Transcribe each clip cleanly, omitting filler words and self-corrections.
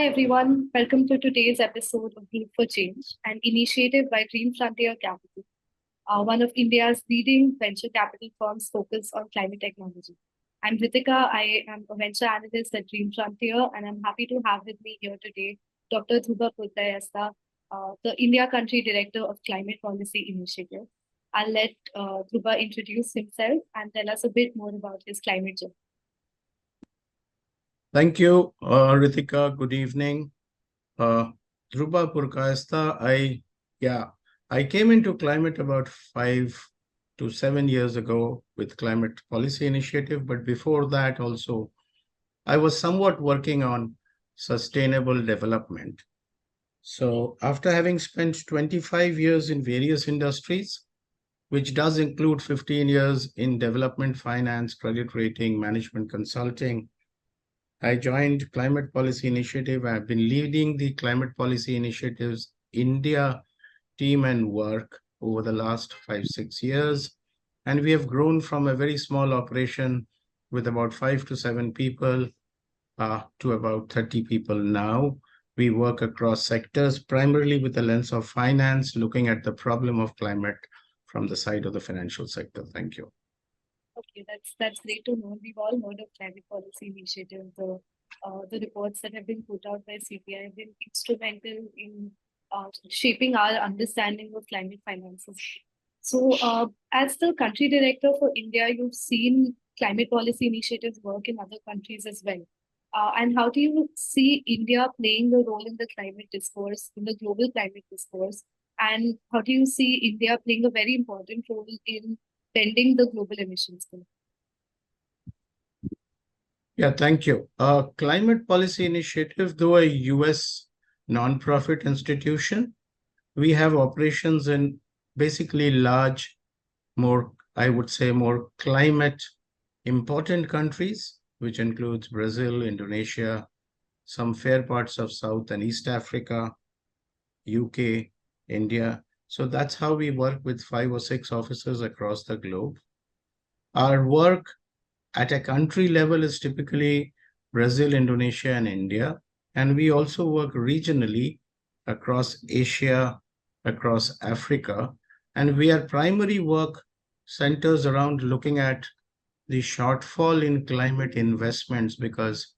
everyone, welcome to today's episode of Group for Change, an initiative by Green Frontier Capital, one of India's leading venture capital firms focused on climate technology. I'm Ritika. I am a venture analyst at Green Frontier, and I'm happy to have with me here today Dr. Dhruba Purkayastha, the India Country Director of Climate Policy Initiative. I'll let Dhruba introduce himself and tell us a bit more about his climate journey. Thank you, Ritika. Good evening. Dhruba Purkayastha, I came into climate about 5 to 7 years ago with Climate Policy Initiative, but before that also, I was somewhat working on sustainable development. So after having spent 25 years in various industries, which does include 15 years in development finance, credit rating, management consulting, I joined Climate Policy Initiative. I've been leading the Climate Policy Initiative's India team and work over the last 5-6 years. And we have grown from a very small operation with about 5 to 7 people to about 30 people now. We work across sectors, primarily with the lens of finance, looking at the problem of climate from the side of the financial sector. Thank you. Okay, that's great to know. We've all heard of climate policy initiative. The reports that have been put out by CPI have been instrumental in shaping our understanding of climate finances. So, as the country director for India, you've seen climate policy initiatives work in other countries as well. And how do you see India playing a role in the climate discourse, in the global climate discourse? And how do you see India playing a very important role in bending the global emissions goal? Yeah, thank you. Climate Policy Initiative, though a US nonprofit institution, we have operations in basically large, I would say, more climate important countries, which includes Brazil, Indonesia, some fair parts of South and East Africa, UK, India. So that's how we work with 5 or 6 offices across the globe. Our work at a country level is typically Brazil, Indonesia, and India. And we also work regionally across Asia, across Africa. And our primary work centers around looking at the shortfall in climate investments, because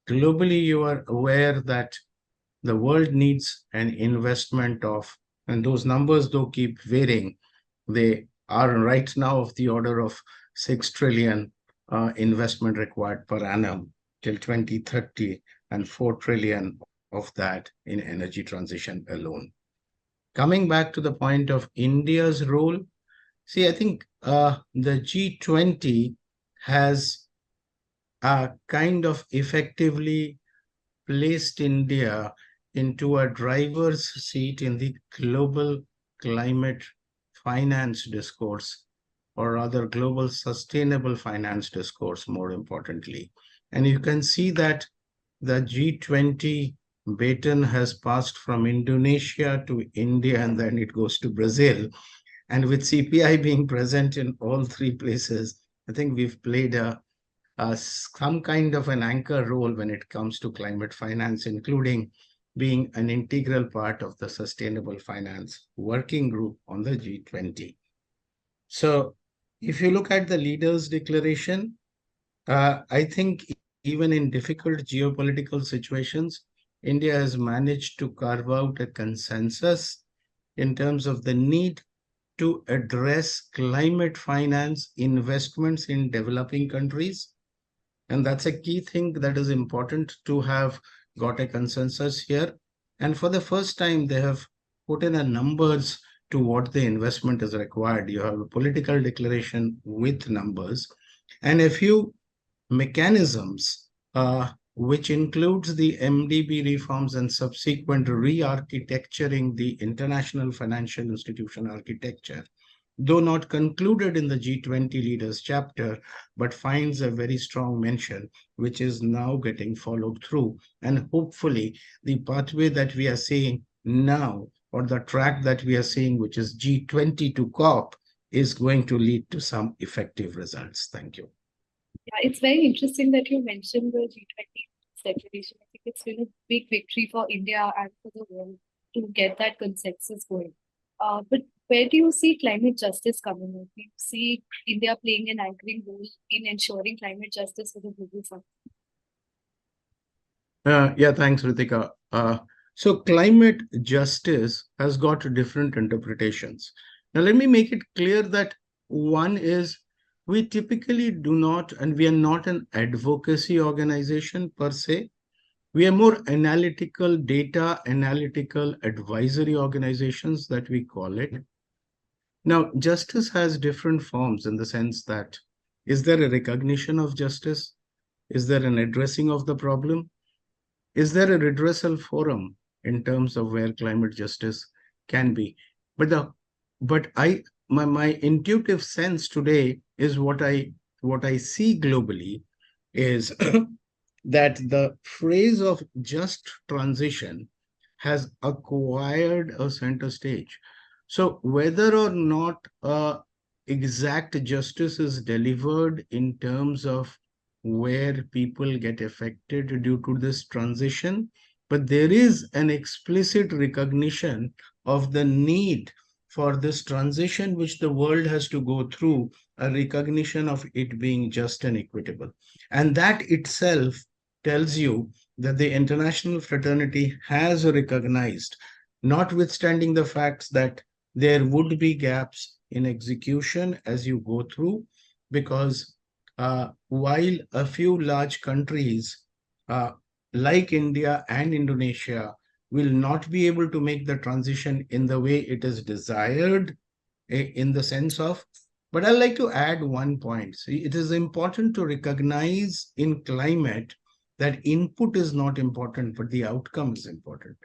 globally you are aware that the world needs an investment of, and those numbers though keep varying, they are right now of the order of 6 trillion investment required per annum till 2030, and 4 trillion of that in energy transition alone. Coming back to the point of India's role, see, I think the G20 has kind of effectively placed India into a driver's seat in the global climate finance discourse, or rather global sustainable finance discourse, more importantly. And you can see that the G20 baton has passed from Indonesia to India, and then it goes to Brazil. And with CPI being present in all 3 places, I think we've played some kind of an anchor role when it comes to climate finance, including being an integral part of the Sustainable Finance Working Group on the G20. So if you look at the leaders' declaration, I think even in difficult geopolitical situations, India has managed to carve out a consensus in terms of the need to address climate finance investments in developing countries. And that's a key thing that is important to have got a consensus here. And for the first time, they have put in a numbers to what the investment is required. You have a political declaration with numbers and a few mechanisms, which includes the MDB reforms and subsequent re-architecturing the international financial institution architecture, though not concluded in the G20 leaders chapter, but finds a very strong mention, which is now getting followed through. And hopefully the pathway that we are seeing now, or the track that we are seeing, which is G20 to COP, is going to lead to some effective results. Thank you. Yeah, it's very interesting that you mentioned the G20 declaration. I think it's been a big victory for India and for the world to get that consensus going. But where do you see climate justice coming in? Do you see India playing an anchoring role in ensuring climate justice for the global south? Yeah, thanks, Ritika. So climate justice has got different interpretations. Now, let me make it clear that one is we typically do not, and we are not an advocacy organization per se. We are more analytical, data analytical advisory organizations that we call it. Now, justice has different forms in the sense that is there a recognition of justice? Is there an addressing of the problem? Is there a redressal forum in terms of where climate justice can be? But the but I my intuitive sense today is what I see globally is that the phrase of just transition has acquired a center stage. So whether or not exact justice is delivered in terms of where people get affected due to this transition, but there is an explicit recognition of the need for this transition which the world has to go through, a recognition of it being just and equitable. And that itself tells you that the international fraternity has recognized, notwithstanding the facts that there would be gaps in execution as you go through, because while a few large countries uh, like India and Indonesia will not be able to make the transition in the way it is desired, in the sense of, but I'd like to add one point. See, it is important to recognize in climate that input is not important, but the outcome is important.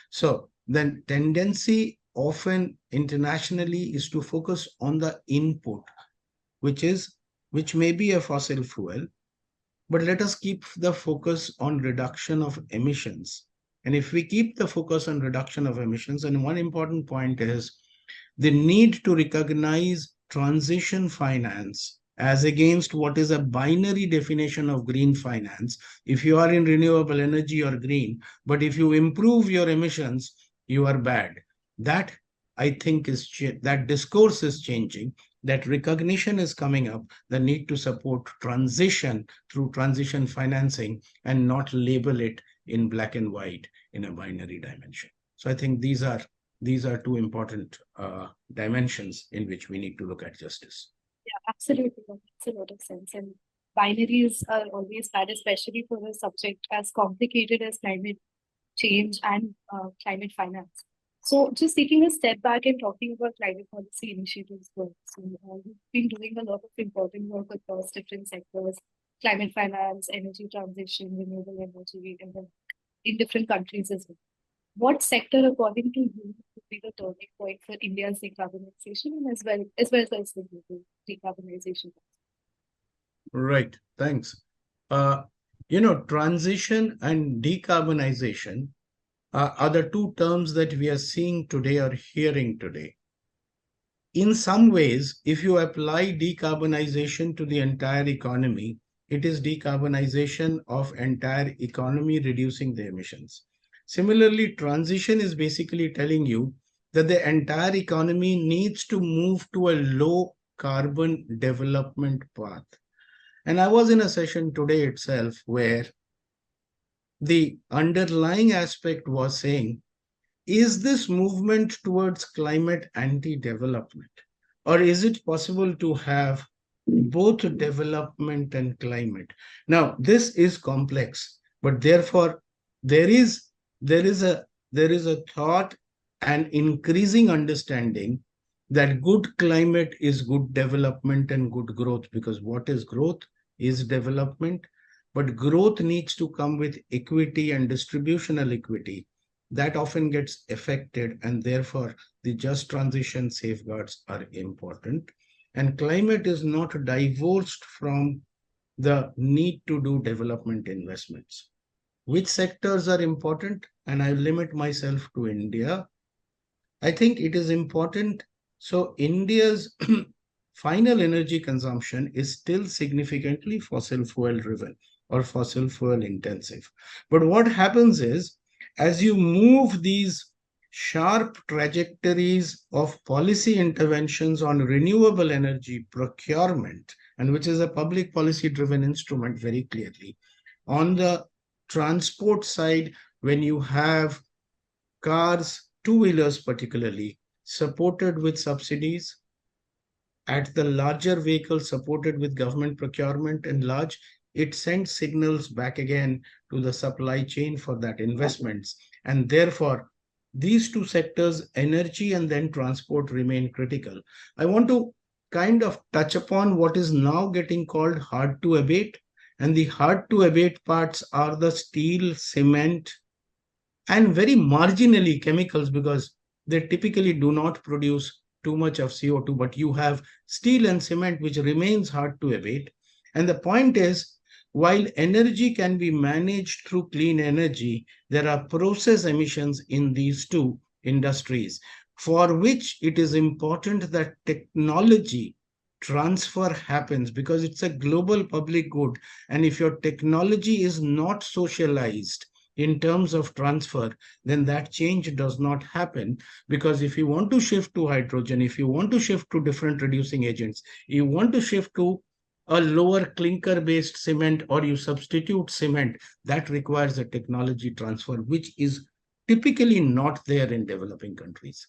So the tendency often internationally is to focus on the input, which is which may be a fossil fuel, but let us keep the focus on reduction of emissions. And if we keep the focus on reduction of emissions, and one important point is the need to recognize transition finance as against what is a binary definition of green finance. If you are in renewable energy, you are green, but if you improve your emissions, you are bad. That I think that discourse is changing, that recognition is coming up, the need to support transition through transition financing and not label it in black and white in a binary dimension. So I think these are two important dimensions in which we need to look at justice. Yeah, absolutely. That makes a lot of sense. And binaries are always bad, especially for a subject as complicated as climate change and climate finance. So, just taking a step back and talking about climate policy initiatives work. So, we've been doing a lot of important work across different sectors, climate finance, energy transition, renewable energy, and then in different countries as well. What sector, according to you, would be the turning point for India's decarbonization and as well as the global decarbonization? Right. Thanks. Uh, transition and decarbonization are the two terms that we are seeing today or hearing today. In some ways, if you apply decarbonization to the entire economy, it is decarbonization of entire economy reducing the emissions. Similarly, transition is basically telling you that the entire economy needs to move to a low carbon development path. And I was in a session today itself where the underlying aspect was saying, is this movement towards climate anti-development? Or is it possible to have both development and climate? Now, this is complex, but therefore there is there is a there is a thought and increasing understanding that good climate is good development and good growth, because what is growth is development, but growth needs to come with equity and distributional equity that often gets affected, and therefore the just transition safeguards are important. And climate is not divorced from the need to do development investments. Which sectors are important? And I limit myself to India. I think it is important. So India's final energy consumption is still significantly fossil fuel driven. or fossil fuel intensive. But what happens is, as you move these sharp trajectories of policy interventions on renewable energy procurement, and which is a public policy driven instrument very clearly, on the transport side, when you have cars, two-wheelers particularly, supported with subsidies, at the larger vehicles supported with government procurement and large, it sends signals back again to the supply chain for that investments. And therefore, these two sectors, energy and then transport, remain critical. I want to kind of touch upon what is now getting called hard to abate. And the hard to abate parts are the steel, cement, and very marginally chemicals, because they typically do not produce too much of CO2, but you have steel and cement, which remains hard to abate. And the point is, while energy can be managed through clean energy, there are process emissions in these two industries, for which it is important that technology transfer happens, because it's a global public good. And if your technology is not socialized in terms of transfer, then that change does not happen. Because if you want to shift to hydrogen, if you want to shift to different reducing agents, you want to shift to a lower clinker based cement, or you substitute cement, that requires a technology transfer, which is typically not there in developing countries.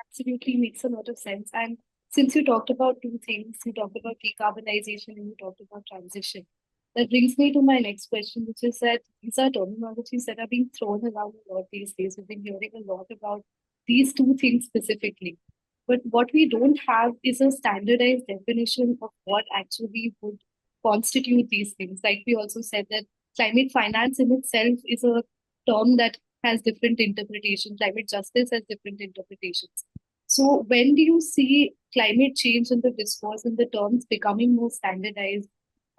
Absolutely makes a lot of sense. And since you talked about two things, you talked about decarbonization and you talked about transition. That brings me to my next question, which is that these are terminologies that are being thrown around a lot these days. We've been hearing a lot about these two things specifically. But what we don't have is a standardized definition of what actually would constitute these things. Like we also said that climate finance in itself is a term that has different interpretations. Climate justice has different interpretations. So when do you see climate change in the discourse and the terms becoming more standardized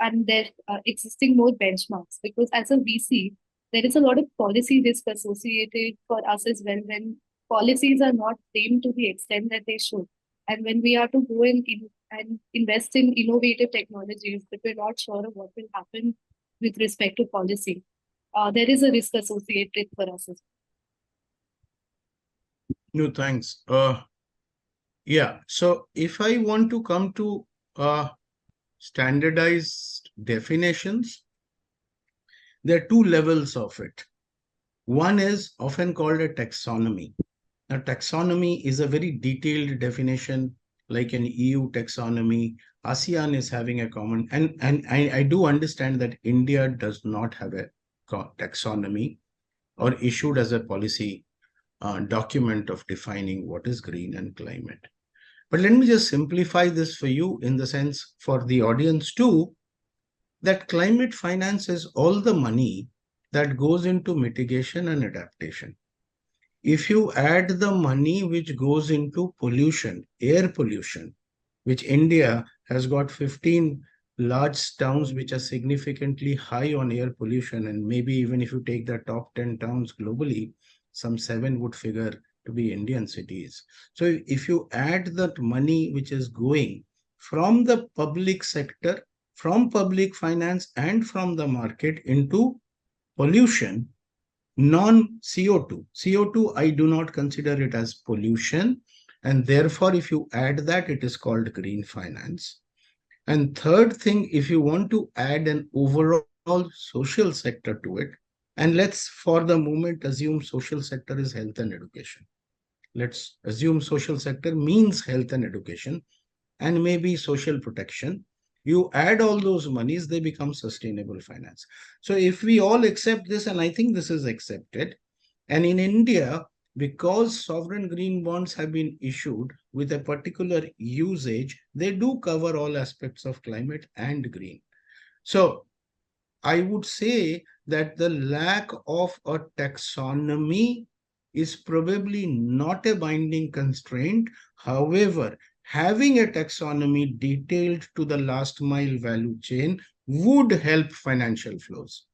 and there existing more benchmarks? Because as a VC, there is a lot of policy risk associated for us as well when policies are not framed to the extent that they should. And when we are to go and invest in innovative technologies, but we're not sure of what will happen with respect to policy, there is a risk associated for us as well. No, thanks. Yeah, so if I want to come to standardized definitions, there are two levels of it. One is often called a taxonomy. Now, taxonomy is a very detailed definition, like an EU taxonomy. ASEAN is having a common, and I do understand that India does not have a taxonomy or issued as a policy document of defining what is green and climate. But let me just simplify this for you in the sense for the audience too, that climate finance is all the money that goes into mitigation and adaptation. If you add the money which goes into pollution, air pollution, which India has got 15 large towns which are significantly high on air pollution, and maybe even if you take the top 10 towns globally, some 7 would figure to be Indian cities. So if you add that money which is going from the public sector, from public finance and from the market into pollution, non-CO2. CO2, I do not consider it as pollution. And therefore, if you add that, it is called green finance. And third thing, if you want to add an overall social sector to it, and let's for the moment assume social sector is health and education. Let's assume social sector means health and education and maybe social protection. You add all those monies, they become sustainable finance. So if we all accept this, and I think this is accepted, and in India, because sovereign green bonds have been issued with a particular usage, they do cover all aspects of climate and green. So I would say that the lack of a taxonomy is probably not a binding constraint. However, having a taxonomy detailed to the last mile value chain would help financial flows.